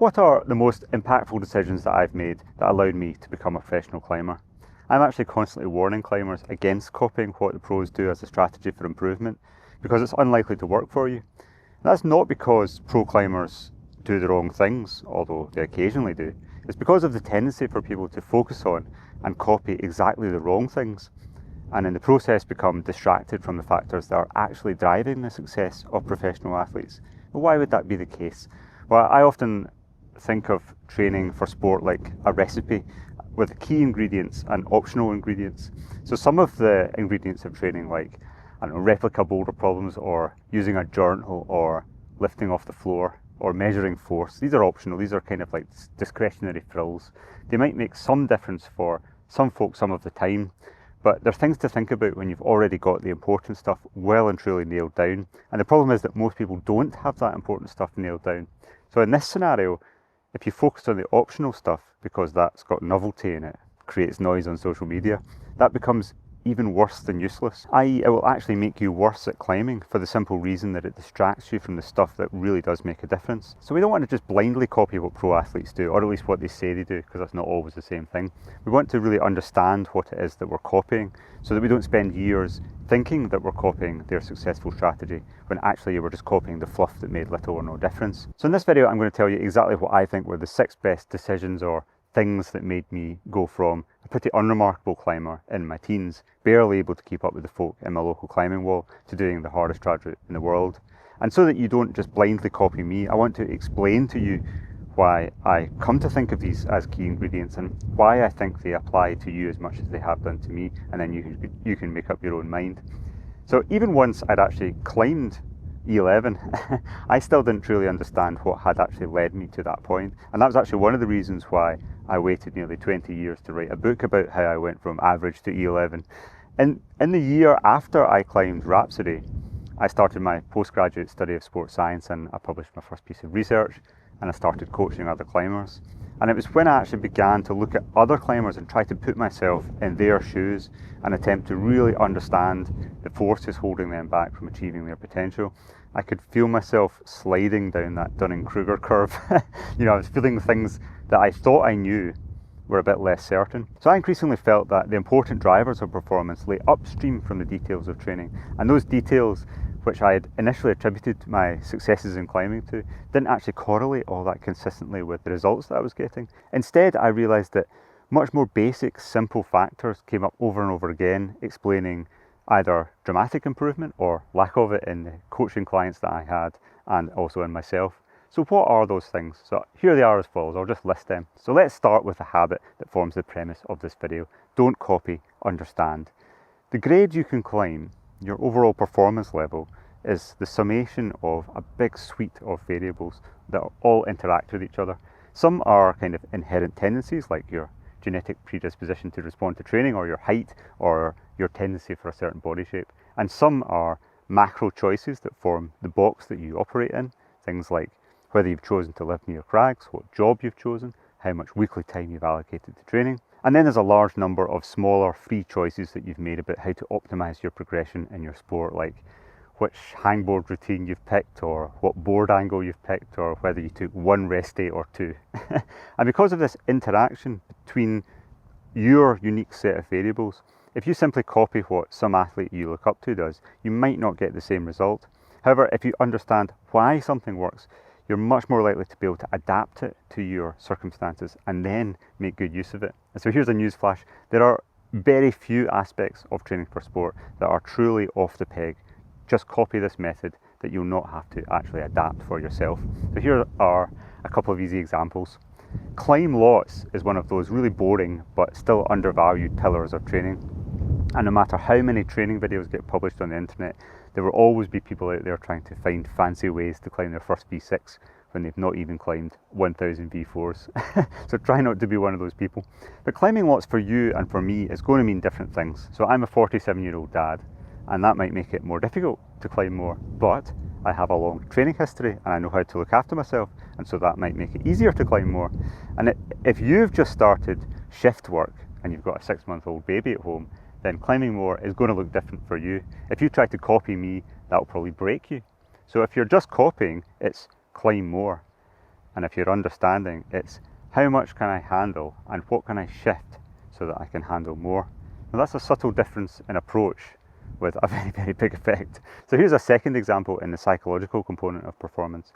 What are the most impactful decisions that I've made that allowed me to become a professional climber? I'm actually constantly warning climbers against copying what the pros do as a strategy for improvement because it's unlikely to work for you. And that's not because pro climbers do the wrong things, although they occasionally do. It's because of the tendency for people to focus on and copy exactly the wrong things, and in the process become distracted from the factors that are actually driving the success of professional athletes. But why would that be the case? Well, I often think of training for sport like a recipe with key ingredients and optional ingredients. So some of the ingredients of training, like replica boulder problems or using a journal or lifting off the floor or measuring force, these are optional. These are kind of like discretionary frills. They might make some difference for some folks some of the time, but there are things to think about when you've already got the important stuff well and truly nailed down. And the problem is that most people don't have that important stuff nailed down. So in this scenario, if you focus on the optional stuff because that's got novelty in it, creates noise on social media, that becomes even worse than useless, i.e. it will actually make you worse at climbing for the simple reason that it distracts you from the stuff that really does make a difference. So we don't want to just blindly copy what pro athletes do, or at least what they say they do, because that's not always the same thing. We want to really understand what it is that we're copying so that we don't spend years thinking that we're copying their successful strategy when actually we're just copying the fluff that made little or no difference. So in this video I'm going to tell you exactly what I think were the 6 best decisions or things that made me go from a pretty unremarkable climber in my teens, barely able to keep up with the folk in my local climbing wall, to doing the hardest drag route in the world. And so that you don't just blindly copy me, I want to explain to you why I come to think of these as key ingredients and why I think they apply to you as much as they have done to me, and then you can make up your own mind. So even once I'd actually climbed E11, I still didn't truly understand what had actually led me to that point. And that was actually one of the reasons why I waited nearly 20 years to write a book about how I went from average to E11. And in the year after I climbed Rhapsody, I started my postgraduate study of sports science, and I published my first piece of research, and I started coaching other climbers. And it was when I actually began to look at other climbers and try to put myself in their shoes and attempt to really understand the forces holding them back from achieving their potential. I could feel myself sliding down that Dunning-Kruger curve. I was feeling things that I thought I knew were a bit less certain. So I increasingly felt that the important drivers of performance lay upstream from the details of training, and those details, which I had initially attributed my successes in climbing to, didn't actually correlate all that consistently with the results that I was getting. Instead, I realised that much more basic, simple factors came up over and over again, explaining either dramatic improvement or lack of it in the coaching clients that I had, and also in myself. So what are those things? So here they are as follows. I'll just list them. So let's start with a habit that forms the premise of this video. Don't copy, understand. The grade you can climb, your overall performance level, is the summation of a big suite of variables that all interact with each other. Some are kind of inherent tendencies, like your genetic predisposition to respond to training, or your height, or your tendency for a certain body shape. And some are macro choices that form the box that you operate in. Things like whether you've chosen to live near crags, what job you've chosen, how much weekly time you've allocated to training. And then there's a large number of smaller free choices that you've made about how to optimize your progression in your sport, like which hangboard routine you've picked, or what board angle you've picked, or whether you took one rest day or two. And because of this interaction between your unique set of variables, if you simply copy what some athlete you look up to does, you might not get the same result. However, if you understand why something works, you're much more likely to be able to adapt it to your circumstances and then make good use of it. And so here's a news flash. There are very few aspects of training for sport that are truly off the peg. Just copy this method that you'll not have to actually adapt for yourself. So here are a couple of easy examples. Climb lots is one of those really boring but still undervalued pillars of training. And no matter how many training videos get published on the internet, there will always be people out there trying to find fancy ways to climb their first V6 when they've not even climbed 1000 V4s. So try not to be one of those people. But climbing lots for you and for me is going to mean different things. So I'm a 47-year-old dad, and that might make it more difficult to climb more, but I have a long training history and I know how to look after myself, and so that might make it easier to climb more. And if you've just started shift work and you've got a 6-month-old baby at home, then climbing more is going to look different for you. If you try to copy me, that will probably break you. So if you're just copying, it's climb more. And if you're understanding, it's how much can I handle and what can I shift so that I can handle more. Now that's a subtle difference in approach with a very, very big effect. So here's a second example in the psychological component of performance.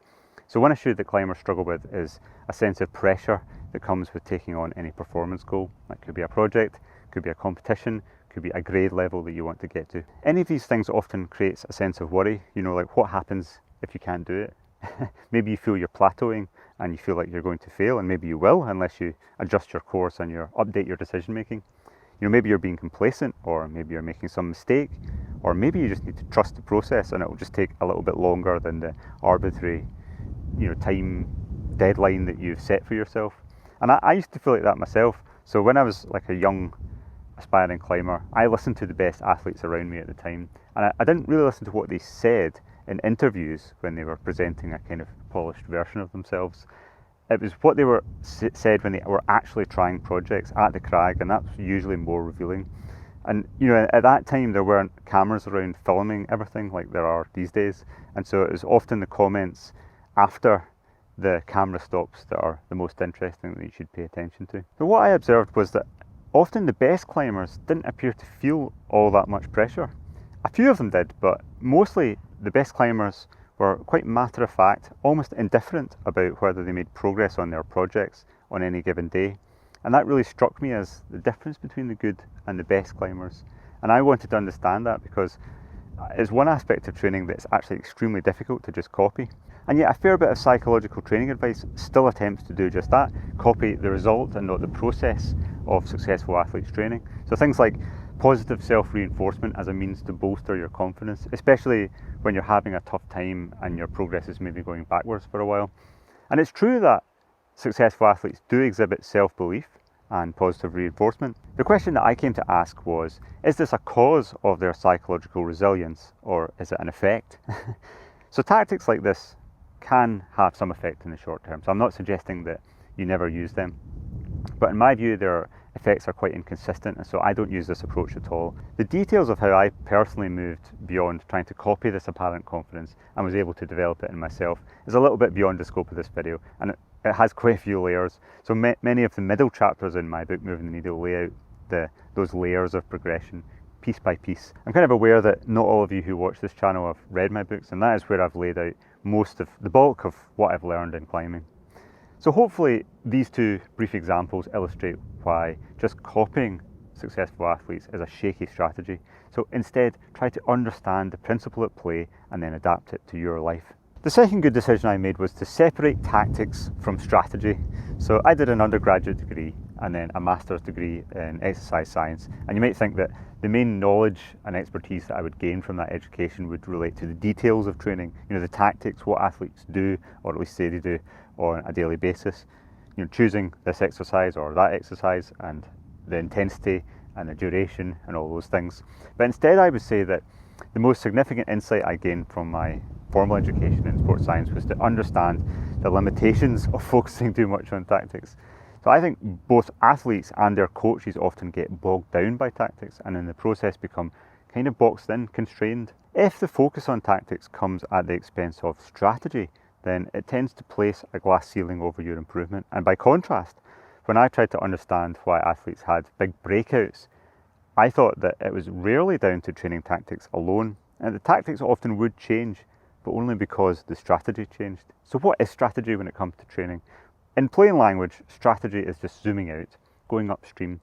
So one issue that climbers struggle with is a sense of pressure that comes with taking on any performance goal. That could be a project, could be a competition, could be a grade level that you want to get to. Any of these things often creates a sense of worry, like what happens if you can't do it? Maybe you feel you're plateauing and you feel like you're going to fail, and maybe you will unless you adjust your course and update your decision making. Maybe you're being complacent, or maybe you're making some mistake, or maybe you just need to trust the process and it will just take a little bit longer than the arbitrary time deadline that you've set for yourself. And I used to feel like that myself. So when I was like a young aspiring climber, I listened to the best athletes around me at the time, and I didn't really listen to what they said in interviews when they were presenting a kind of polished version of themselves. It was what they said when they were actually trying projects at the crag, and that's usually more revealing. And at that time there weren't cameras around filming everything like there are these days, and so it was often the comments after the camera stops that are the most interesting that you should pay attention to. But what I observed was that often the best climbers didn't appear to feel all that much pressure. A few of them did, but mostly the best climbers were quite matter-of-fact, almost indifferent about whether they made progress on their projects on any given day. And that really struck me as the difference between the good and the best climbers. And I wanted to understand that because it's one aspect of training that's actually extremely difficult to just copy. And yet a fair bit of psychological training advice still attempts to do just that, copy the result and not the process of successful athletes training. So things like positive self-reinforcement as a means to bolster your confidence, especially when you're having a tough time and your progress is maybe going backwards for a while. And it's true that successful athletes do exhibit self-belief and positive reinforcement. The question that I came to ask was, is this a cause of their psychological resilience, or is it an effect? So tactics like this can have some effect in the short term, so I'm not suggesting that you never use them. But in my view, their effects are quite inconsistent, and so I don't use this approach at all. The details of how I personally moved beyond trying to copy this apparent confidence and was able to develop it in myself is a little bit beyond the scope of this video, and it has quite a few layers. So many of the middle chapters in my book, Moving the Needle, lay out those layers of progression piece by piece. I'm kind of aware that not all of you who watch this channel have read my books, and that is where I've laid out most of the bulk of what I've learned in climbing. So hopefully these two brief examples illustrate why just copying successful athletes is a shaky strategy. So instead, try to understand the principle at play and then adapt it to your life. The second good decision I made was to separate tactics from strategy. So I did an undergraduate degree and then a master's degree in exercise science, and you might think that the main knowledge and expertise that I would gain from that education would relate to the details of training, the tactics, what athletes do, or at least say they do, on a daily basis, choosing this exercise or that exercise, and the intensity and the duration and all those things. But instead I would say that the most significant insight I gained from my formal education in sports science was to understand the limitations of focusing too much on tactics. So I think both athletes and their coaches often get bogged down by tactics and in the process become kind of boxed in, constrained. If the focus on tactics comes at the expense of strategy, then it tends to place a glass ceiling over your improvement. And by contrast, when I tried to understand why athletes had big breakouts, I thought that it was rarely down to training tactics alone, and the tactics often would change, but only because the strategy changed. So what is strategy when it comes to training? In plain language, strategy is just zooming out, going upstream.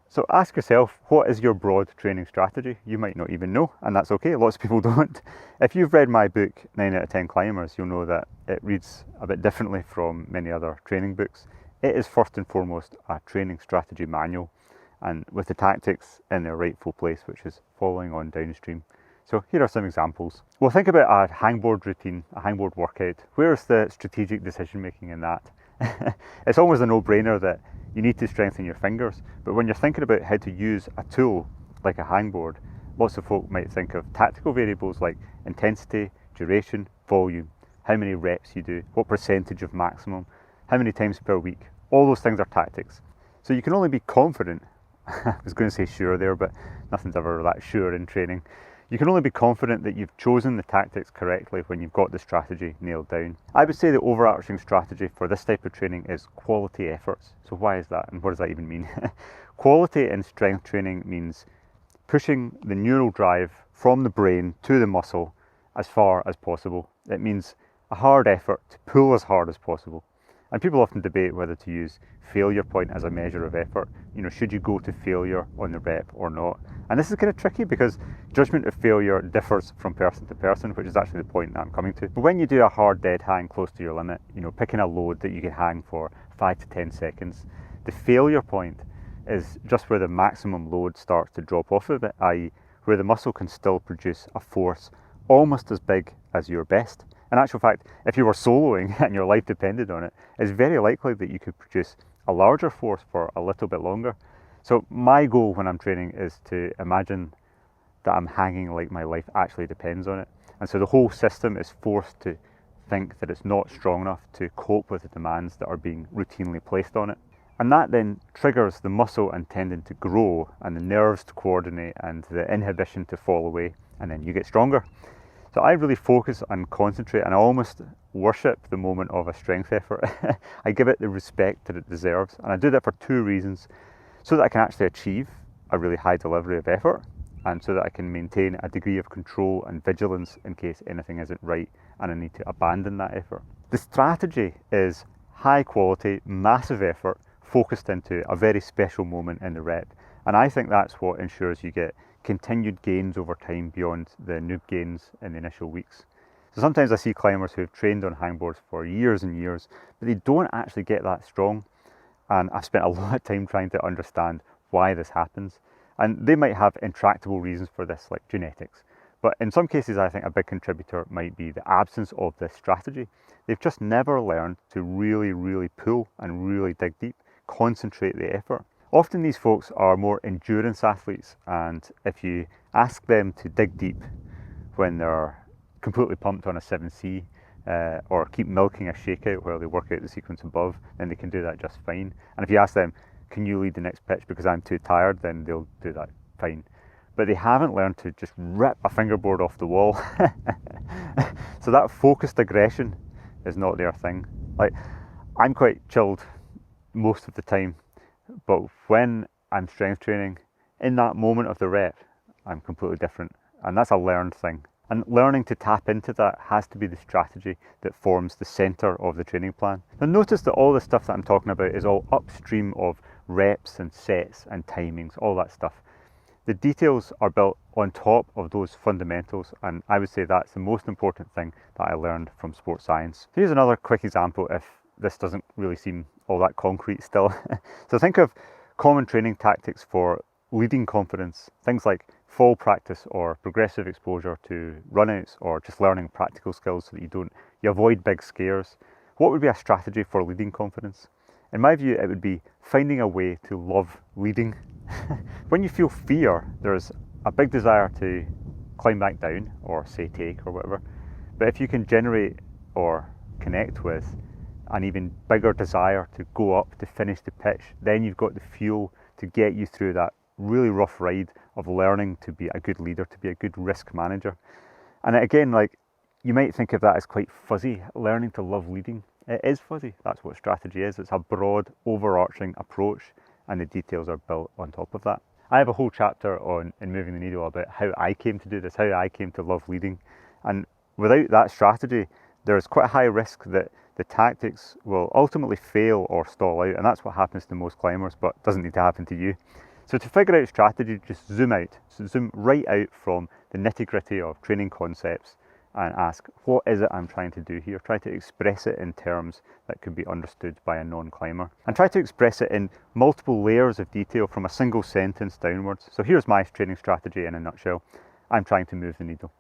So ask yourself, what is your broad training strategy? You might not even know, and that's okay, lots of people don't. If you've read my book, 9 out of 10 Climbers, you'll know that it reads a bit differently from many other training books. It is first and foremost a training strategy manual, and with the tactics in their rightful place, which is following on downstream. So here are some examples. Well, think about a hangboard routine, a hangboard workout. Where's the strategic decision making in that? It's almost a no-brainer that you need to strengthen your fingers, but when you're thinking about how to use a tool like a hangboard, lots of folk might think of tactical variables like intensity, duration, volume, how many reps you do, what percentage of maximum, how many times per week. All those things are tactics. So you can only be confident, I was going to say sure there, but nothing's ever that sure in training. You can only be confident that you've chosen the tactics correctly when you've got the strategy nailed down. I would say the overarching strategy for this type of training is quality efforts. So why is that, and what does that even mean? Quality in strength training means pushing the neural drive from the brain to the muscle as far as possible. It means a hard effort to pull as hard as possible. And people often debate whether to use failure point as a measure of effort. Should you go to failure on the rep or not? And this is kind of tricky because judgment of failure differs from person to person, which is actually the point that I'm coming to. But when you do a hard dead hang close to your limit, picking a load that you can hang for 5 to 10 seconds, the failure point is just where the maximum load starts to drop off of it, i.e. where the muscle can still produce a force almost as big as your best. In actual fact, if you were soloing and your life depended on it, it's very likely that you could produce a larger force for a little bit longer. So my goal when I'm training is to imagine that I'm hanging like my life actually depends on it. And so the whole system is forced to think that it's not strong enough to cope with the demands that are being routinely placed on it. And that then triggers the muscle and tendon to grow and the nerves to coordinate and the inhibition to fall away, and then you get stronger. So I really focus and concentrate, and I almost worship the moment of a strength effort. I give it the respect that it deserves, and I do that for 2 reasons. So that I can actually achieve a really high delivery of effort, and so that I can maintain a degree of control and vigilance in case anything isn't right and I need to abandon that effort. The strategy is high quality, massive effort focused into a very special moment in the rep, and I think that's what ensures you get continued gains over time beyond the noob gains in the initial weeks. So sometimes I see climbers who have trained on hangboards for years and years, but they don't actually get that strong. And I've spent a lot of time trying to understand why this happens. And they might have intractable reasons for this, like genetics. But in some cases, I think a big contributor might be the absence of this strategy. They've just never learned to really, really pull and really dig deep, concentrate the effort. Often these folks are more endurance athletes, and if you ask them to dig deep when they're completely pumped on a 7C or keep milking a shakeout while they work out the sequence above, then they can do that just fine. And if you ask them, can you lead the next pitch because I'm too tired, then they'll do that fine. But they haven't learned to just rip a fingerboard off the wall. So that focused aggression is not their thing. Like, I'm quite chilled most of the time, but when I'm strength training, in that moment of the rep, I'm completely different. And that's a learned thing. And learning to tap into that has to be the strategy that forms the centre of the training plan. Now notice that all the stuff that I'm talking about is all upstream of reps and sets and timings, all that stuff. The details are built on top of those fundamentals, and I would say that's the most important thing that I learned from sports science. So here's another quick example if this doesn't really seem all that concrete still. So think of common training tactics for leading confidence, things like fall practice or progressive exposure to runouts, or just learning practical skills so that you avoid big scares. What would be a strategy for leading confidence? In my view, it would be finding a way to love leading. When you feel fear, there's a big desire to climb back down or say take or whatever. But if you can generate or connect with an even bigger desire to go up to finish the pitch, then you've got the fuel to get you through that really rough ride of learning to be a good leader, to be a good risk manager. And again, like, you might think of that as quite fuzzy, learning to love leading. It is fuzzy. That's what strategy is. It's a broad, overarching approach, and the details are built on top of that. I have a whole chapter on In Moving the Needle about how I came to do this, how I came to love leading. And without that strategy, there's quite a high risk that the tactics will ultimately fail or stall out, and that's what happens to most climbers, but doesn't need to happen to you. So to figure out strategy, just zoom out. So zoom right out from the nitty-gritty of training concepts and ask, what is it I'm trying to do here? Try to express it in terms that could be understood by a non-climber. And try to express it in multiple layers of detail from a single sentence downwards. So here's my training strategy in a nutshell. I'm trying to move the needle.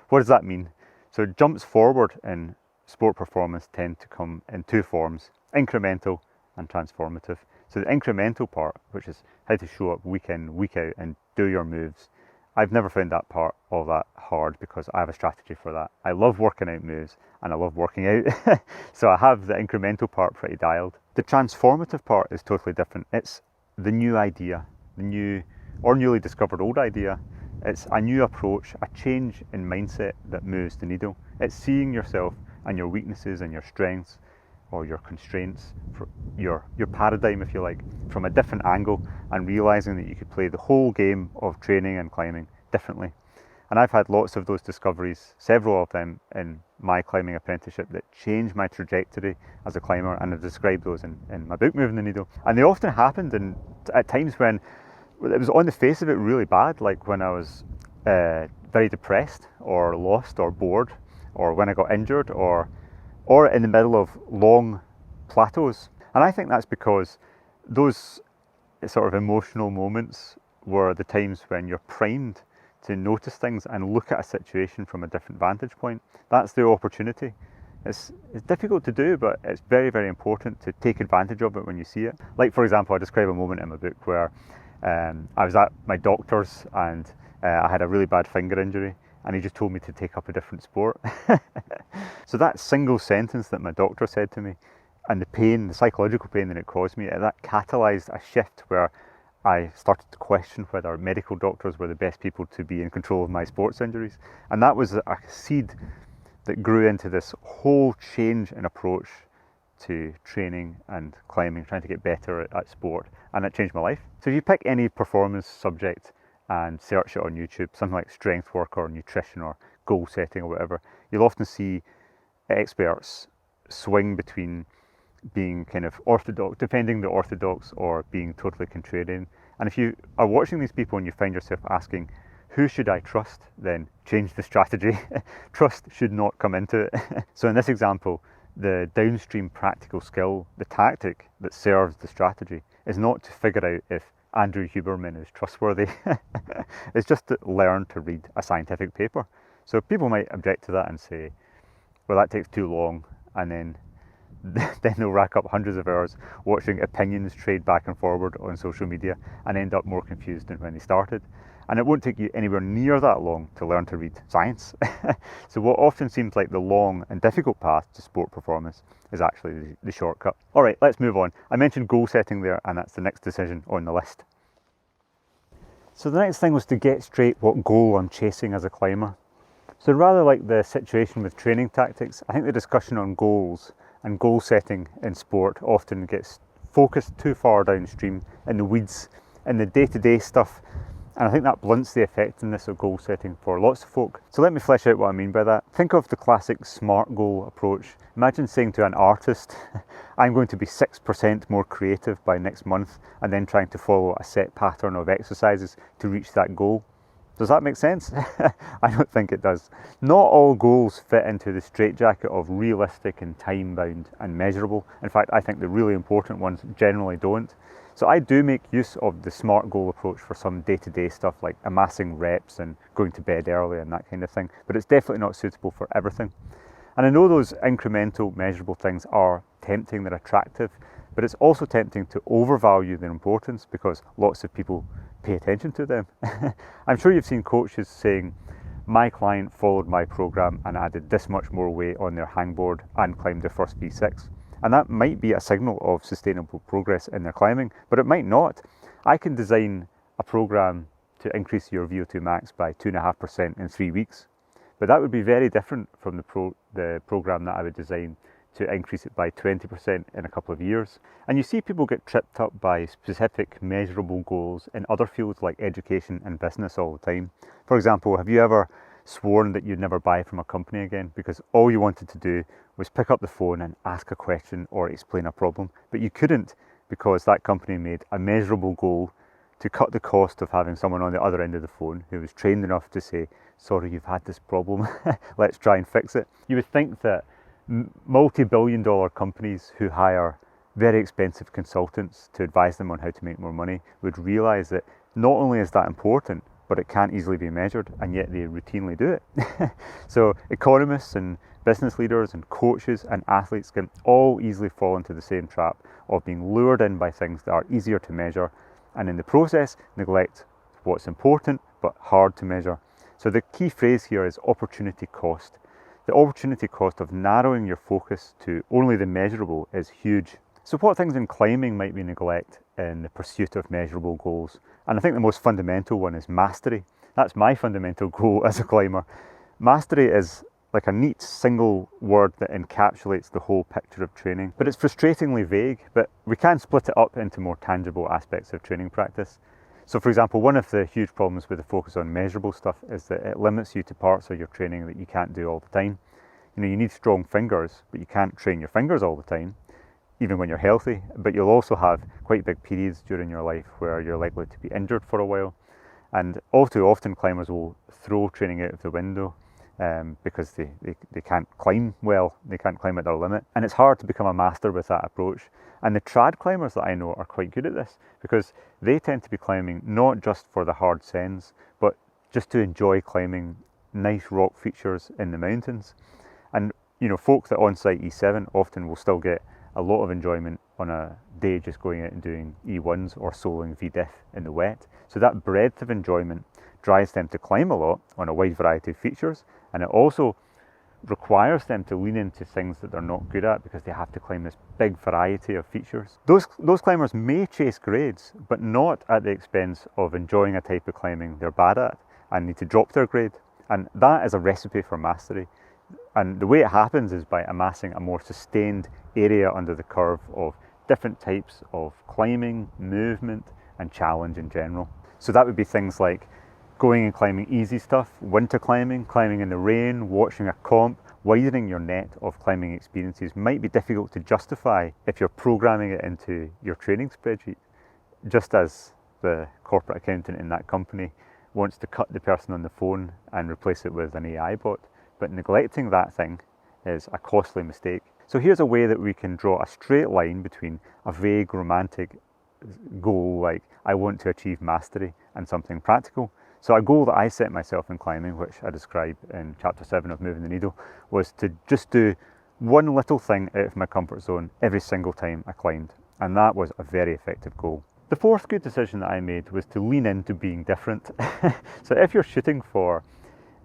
What does that mean? So jumps forward in sport performance tend to come in 2 forms, incremental and transformative. So the incremental part, which is how to show up week in, week out and do your moves, I've never found that part all that hard because I have a strategy for that. I love working out moves and I love working out. So I have the incremental part pretty dialed. The transformative part is totally different. It's the new idea, the new or newly discovered old idea It's a new approach, a change in mindset that moves the needle. It's seeing yourself and your weaknesses and your strengths or your constraints, your paradigm, if you like, from a different angle, and realising that you could play the whole game of training and climbing differently. And I've had lots of those discoveries, several of them in my climbing apprenticeship, that changed my trajectory as a climber, and I've described those in my book, Moving the Needle. And they often happened at times when it was on the face of it really bad, like when I was very depressed or lost or bored, or when I got injured, or in the middle of long plateaus. And I think that's because those sort of emotional moments were the times when you're primed to notice things and look at a situation from a different vantage point. That's the opportunity. It's difficult to do, but it's very, very important to take advantage of it when you see it. Like, for example, I describe a moment in my book where I was at my doctor's and I had a really bad finger injury, and he just told me to take up a different sport. So that single sentence that my doctor said to me, and the pain, the psychological pain that it caused me, that catalysed a shift where I started to question whether medical doctors were the best people to be in control of my sports injuries. And that was a seed that grew into this whole change in approach to training and climbing, trying to get better at sport, and it changed my life. So if you pick any performance subject and search it on YouTube, something like strength work or nutrition or goal setting or whatever, you'll often see experts swing between being kind of orthodox, defending the orthodox, or being totally contrarian. And if you are watching these people and you find yourself asking, who should I trust? Then change the strategy. Trust should not come into it. So in this example, the downstream practical skill, the tactic that serves the strategy, is not to figure out if Andrew Huberman is trustworthy. It's just to learn to read a scientific paper. So people might object to that and say, well, that takes too long, and then they'll rack up hundreds of hours watching opinions trade back and forward on social media and end up more confused than when they started. And it won't take you anywhere near that long to learn to read science. So what often seems like the long and difficult path to sport performance is actually the shortcut. All right, let's move on. I mentioned goal setting there, and that's the next decision on the list. So the next thing was to get straight what goal I'm chasing as a climber. So rather like the situation with training tactics, I think the discussion on goals and goal setting in sport often gets focused too far downstream in the weeds, in the day-to-day stuff, and I think that blunts the effectiveness of goal setting for lots of folk. So let me flesh out what I mean by that. Think of the classic SMART goal approach. Imagine saying to an artist, I'm going to be 6% more creative by next month, and then trying to follow a set pattern of exercises to reach that goal. Does that make sense? I don't think it does. Not all goals fit into the straitjacket of realistic and time-bound and measurable. In fact, I think the really important ones generally don't. So I do make use of the SMART goal approach for some day-to-day stuff like amassing reps and going to bed early and that kind of thing, but it's definitely not suitable for everything. And I know those incremental, measurable things are tempting, they're attractive, but it's also tempting to overvalue their importance because lots of people pay attention to them. I'm sure you've seen coaches saying, my client followed my program and added this much more weight on their hangboard and climbed their first V6. And that might be a signal of sustainable progress in their climbing, but it might not. I can design a program to increase your VO2 max by 2.5% in 3 weeks, but that would be very different from the program that I would design to increase it by 20% in a couple of years. And you see people get tripped up by specific measurable goals in other fields like education and business all the time. For example, have you ever sworn that you'd never buy from a company again because all you wanted to do was pick up the phone and ask a question or explain a problem, but you couldn't because that company made a measurable goal to cut the cost of having someone on the other end of the phone who was trained enough to say, sorry, you've had this problem, let's try and fix it. You would think that multi-billion-dollar companies who hire very expensive consultants to advise them on how to make more money would realise that not only is that important, but it can't easily be measured, and yet they routinely do it. So economists and business leaders and coaches and athletes can all easily fall into the same trap of being lured in by things that are easier to measure, and in the process neglect what's important but hard to measure. So the key phrase here is opportunity cost. The opportunity cost of narrowing your focus to only the measurable is huge. So what things in climbing might we neglect in the pursuit of measurable goals? And I think the most fundamental one is mastery. That's my fundamental goal as a climber. Mastery is like a neat single word that encapsulates the whole picture of training, but it's frustratingly vague, but we can split it up into more tangible aspects of training practice. So for example, one of the huge problems with the focus on measurable stuff is that it limits you to parts of your training that you can't do all the time. You know, you need strong fingers, but you can't train your fingers all the time, even when you're healthy, but you'll also have quite big periods during your life where you're likely to be injured for a while. And all too often climbers will throw training out of the window because they can't climb well, they can't climb at their limit. And it's hard to become a master with that approach. And the trad climbers that I know are quite good at this because they tend to be climbing not just for the hard sends, but just to enjoy climbing nice rock features in the mountains. And you know, folk that on-site E7 often will still get a lot of enjoyment on a day just going out and doing E1s or soloing VDiff in the wet. So that breadth of enjoyment drives them to climb a lot on a wide variety of features, and it also requires them to lean into things that they're not good at because they have to climb this big variety of features. Those climbers may chase grades, but not at the expense of enjoying a type of climbing they're bad at and need to drop their grade. And that is a recipe for mastery. And the way it happens is by amassing a more sustained area under the curve of different types of climbing, movement, and challenge in general. So that would be things like going and climbing easy stuff, winter climbing, climbing in the rain, watching a comp. Widening your net of climbing experiences might be difficult to justify if you're programming it into your training spreadsheet, just as the corporate accountant in that company wants to cut the person on the phone and replace it with an AI bot. But neglecting that thing is a costly mistake. So here's a way that we can draw a straight line between a vague romantic goal like I want to achieve mastery and something practical. So a goal that I set myself in climbing, which I describe in chapter 7 of Moving the Needle, was to just do one little thing out of my comfort zone every single time I climbed. And that was a very effective goal. The fourth good decision that I made was to lean into being different. So if you're shooting for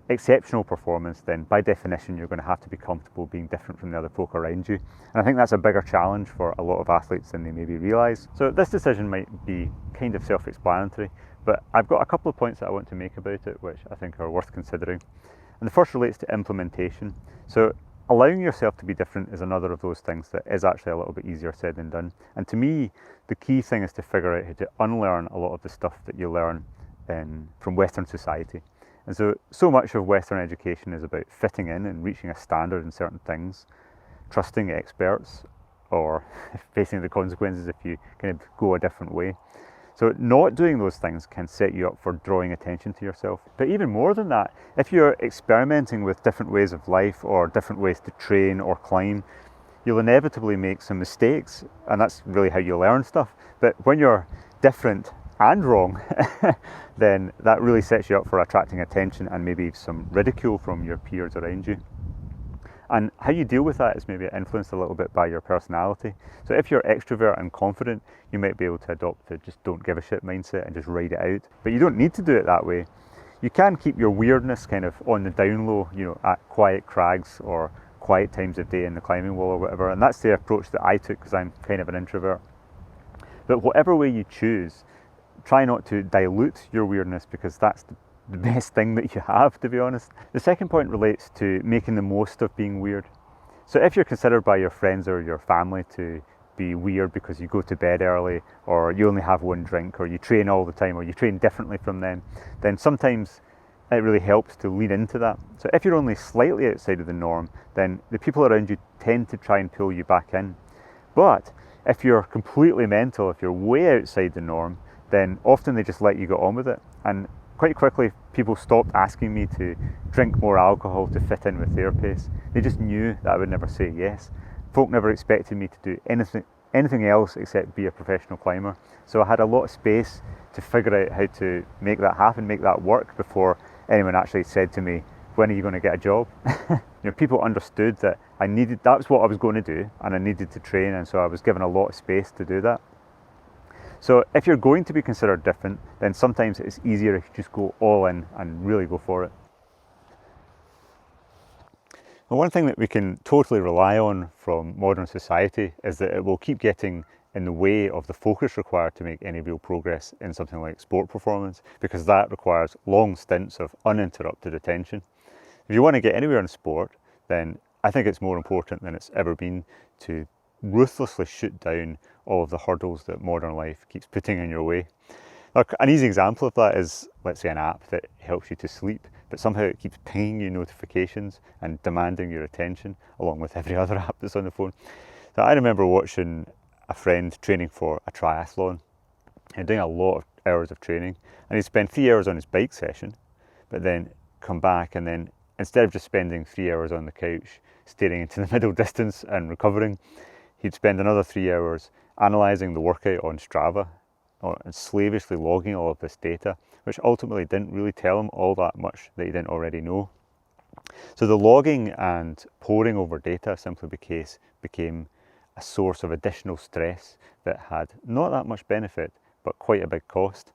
exceptional performance, then by definition you're going to have to be comfortable being different from the other folk around you. And I think that's a bigger challenge for a lot of athletes than they maybe realise. So this decision might be kind of self-explanatory, but I've got a couple of points that I want to make about it which I think are worth considering. And the first relates to implementation. So allowing yourself to be different is another of those things that is actually a little bit easier said than done. And to me, the key thing is to figure out how to unlearn a lot of the stuff that you learn from Western society. And so much of Western education is about fitting in and reaching a standard in certain things, trusting experts, or facing the consequences if you kind of go a different way. So not doing those things can set you up for drawing attention to yourself. But even more than that, if you're experimenting with different ways of life or different ways to train or climb, you'll inevitably make some mistakes, and that's really how you learn stuff. But when you're different and wrong, then that really sets you up for attracting attention and maybe some ridicule from your peers around you. And how you deal with that is maybe influenced a little bit by your personality. So if you're extrovert and confident, you might be able to adopt the just don't give a shit mindset and just ride it out. But you don't need to do it that way. You can keep your weirdness kind of on the down low, you know, at quiet crags or quiet times of day in the climbing wall or whatever. And that's the approach that I took because I'm kind of an introvert. But whatever way you choose, try not to dilute your weirdness because that's the best thing that you have, to be honest. The second point relates to making the most of being weird. So if you're considered by your friends or your family to be weird because you go to bed early or you only have one drink or you train all the time or you train differently from them, then sometimes it really helps to lean into that. So if you're only slightly outside of the norm, then the people around you tend to try and pull you back in. But if you're completely mental, if you're way outside the norm, then often they just let you get on with it. And quite quickly, people stopped asking me to drink more alcohol to fit in with their pace. They just knew that I would never say yes. Folk never expected me to do anything else except be a professional climber. So I had a lot of space to figure out how to make that happen, make that work before anyone actually said to me, when are you going to get a job? You know, people understood that that's what I was going to do and I needed to train, and so I was given a lot of space to do that. So if you're going to be considered different, then sometimes it's easier if you just go all in and really go for it. Well, one thing that we can totally rely on from modern society is that it will keep getting in the way of the focus required to make any real progress in something like sport performance, because that requires long stints of uninterrupted attention. If you want to get anywhere in sport, then I think it's more important than it's ever been to ruthlessly shoot down all of the hurdles that modern life keeps putting in your way. Look, an easy example of that is, let's say, an app that helps you to sleep, but somehow it keeps pinging you notifications and demanding your attention, along with every other app that's on the phone. So I remember watching a friend training for a triathlon and doing a lot of hours of training, and he'd spend 3 hours on his bike session, but then come back, and then instead of just spending 3 hours on the couch staring into the middle distance and recovering, he'd spend another 3 hours analysing the workout on Strava and slavishly logging all of this data, which ultimately didn't really tell him all that much that he didn't already know. So the logging and poring over data simply became a source of additional stress that had not that much benefit, but quite a big cost.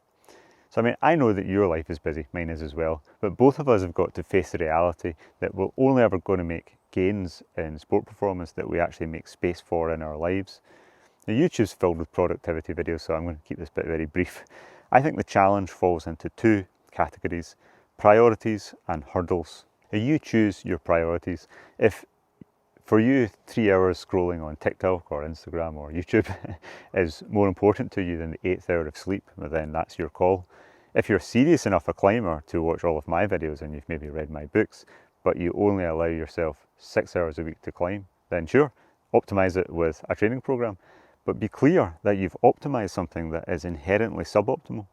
So I mean, I know that your life is busy, mine is as well, but both of us have got to face the reality that we're only ever going to make gains in sport performance that we actually make space for in our lives. Now, YouTube's filled with productivity videos, so I'm going to keep this bit very brief. I think the challenge falls into two categories: priorities and hurdles. Now, you choose your priorities. If for you 3 hours scrolling on TikTok or Instagram or YouTube is more important to you than the 8th hour of sleep, well, then that's your call. If you're serious enough a climber to watch all of my videos and you've maybe read my books, but you only allow yourself 6 hours a week to climb, then sure, optimize it with a training program. But be clear that you've optimized something that is inherently suboptimal.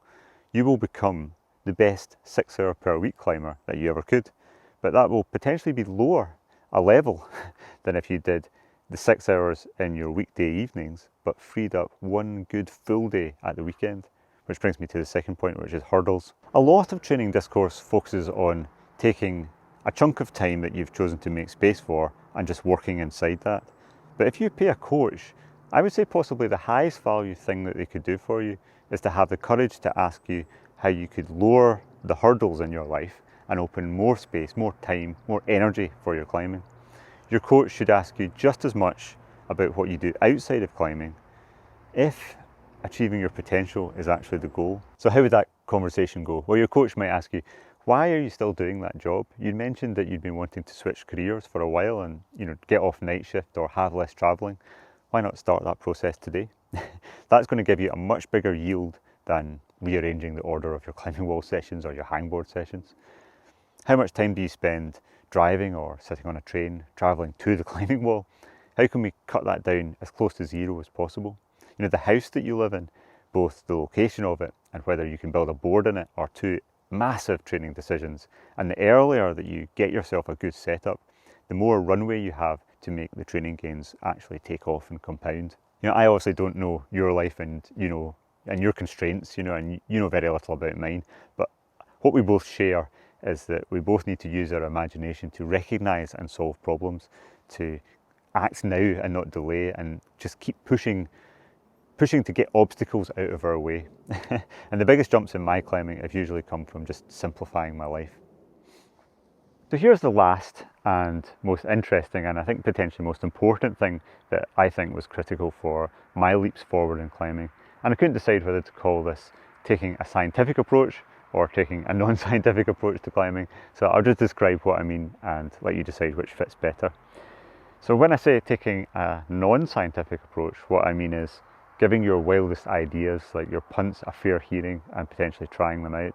You will become the best 6 hour per week climber that you ever could, but that will potentially be lower a level than if you did the 6 hours in your weekday evenings, but freed up one good full day at the weekend. Which brings me to the second point, which is hurdles. A lot of training discourse focuses on taking a chunk of time that you've chosen to make space for and just working inside that. But if you pay a coach, I would say possibly the highest value thing that they could do for you is to have the courage to ask you how you could lower the hurdles in your life and open more space, more time, more energy for your climbing. Your coach should ask you just as much about what you do outside of climbing if achieving your potential is actually the goal. So how would that conversation go? Well, your coach might ask you, why are you still doing that job? You mentioned that you'd been wanting to switch careers for a while and get off night shift or have less travelling. Why not start that process today? That's going to give you a much bigger yield than rearranging the order of your climbing wall sessions or your hangboard sessions. How much time do you spend driving or sitting on a train, travelling to the climbing wall? How can we cut that down as close to zero as possible? The house that you live in, both the location of it and whether you can build a board in it are two massive training decisions. And the earlier that you get yourself a good setup, the more runway you have to make the training gains actually take off and compound. I obviously don't know your life and and your constraints, and you know very little about mine, but what we both share is that we both need to use our imagination to recognise and solve problems, to act now and not delay, and just keep pushing to get obstacles out of our way. And the biggest jumps in my climbing have usually come from just simplifying my life. So here's the last and most interesting, and I think potentially most important thing that I think was critical for my leaps forward in climbing. And I couldn't decide whether to call this taking a scientific approach or taking a non-scientific approach to climbing. So I'll just describe what I mean and let you decide which fits better. So when I say taking a non-scientific approach, what I mean is giving your wildest ideas, like your punts, a fair hearing and potentially trying them out.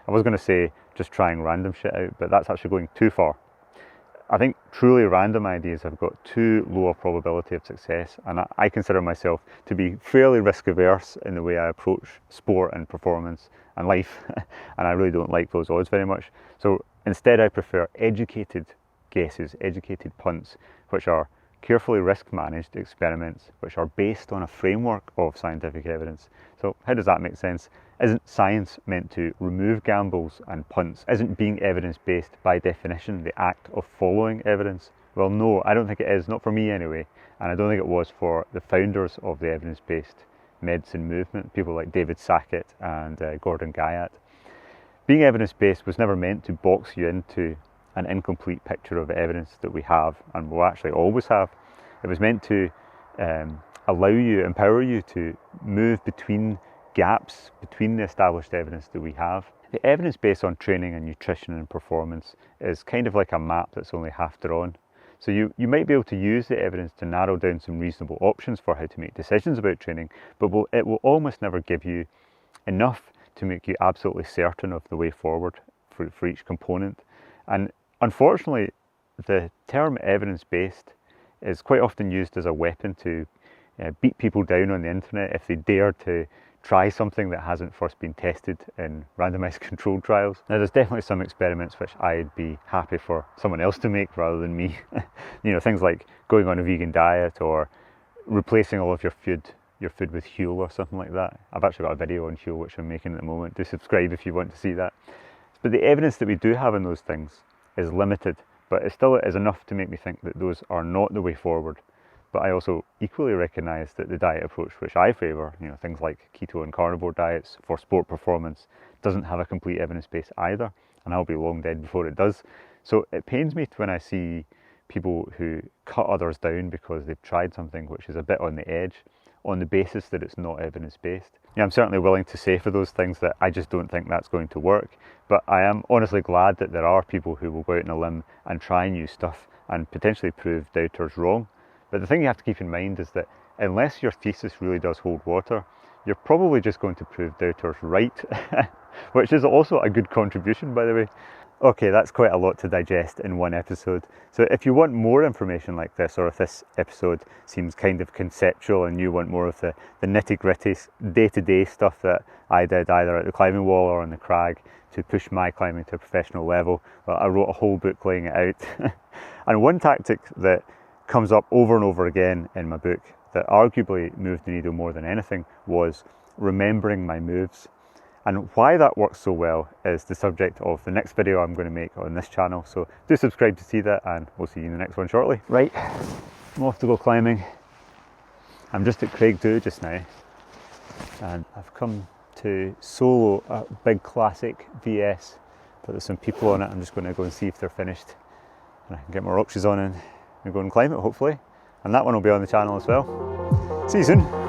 I was going to say just trying random shit out, but that's actually going too far. I think truly random ideas have got too low a probability of success, and I consider myself to be fairly risk averse in the way I approach sport and performance and life, and I really don't like those odds very much. So instead I prefer educated guesses, educated punts, which are carefully risk-managed experiments which are based on a framework of scientific evidence. So how does that make sense? Isn't science meant to remove gambles and punts? Isn't being evidence-based by definition the act of following evidence? Well, no, I don't think it is, not for me anyway, and I don't think it was for the founders of the evidence-based medicine movement, people like David Sackett and Gordon Guyat. Being evidence-based was never meant to box you into an incomplete picture of evidence that we have and will actually always have. It was meant to empower you to move between gaps between the established evidence that we have. The evidence based on training and nutrition and performance is kind of like a map that's only half drawn. So you might be able to use the evidence to narrow down some reasonable options for how to make decisions about training, but it will almost never give you enough to make you absolutely certain of the way forward for each component. And unfortunately, the term evidence-based is quite often used as a weapon to beat people down on the internet if they dare to try something that hasn't first been tested in randomized controlled trials. Now, there's definitely some experiments which I'd be happy for someone else to make rather than me. You know, things like going on a vegan diet or replacing all of your food with Huel or something like that. I've actually got a video on Huel which I'm making at the moment. Do subscribe if you want to see that. But the evidence that we do have in those things is limited, but it still is enough to make me think that those are not the way forward. But I also equally recognise that the diet approach which I favour, you know, things like keto and carnivore diets for sport performance, doesn't have a complete evidence base either, and I'll be long dead before it does. So it pains me when I see people who cut others down because they've tried something which is a bit on the edge on the basis that it's not evidence based. Yeah, I'm certainly willing to say for those things that I just don't think that's going to work, but I am honestly glad that there are people who will go out on a limb and try new stuff and potentially prove doubters wrong. But the thing you have to keep in mind is that unless your thesis really does hold water, you're probably just going to prove doubters right, which is also a good contribution, by the way. Okay, that's quite a lot to digest in one episode. So if you want more information like this, or if this episode seems kind of conceptual and you want more of the nitty-gritty day-to-day stuff that I did either at the climbing wall or on the crag to push my climbing to a professional level, well, I wrote a whole book laying it out. And one tactic that comes up over and over again in my book that arguably moved the needle more than anything was remembering my moves. And why that works so well is the subject of the next video I'm going to make on this channel. So do subscribe to see that, and we'll see you in the next one shortly. Right, I'm off to go climbing. I'm just at Craigdhu just now, and I've come to solo a big classic VS, but there's some people on it. I'm just going to go and see if they're finished, and I can get my rock shoes on and go and climb it hopefully. And that one will be on the channel as well. See you soon.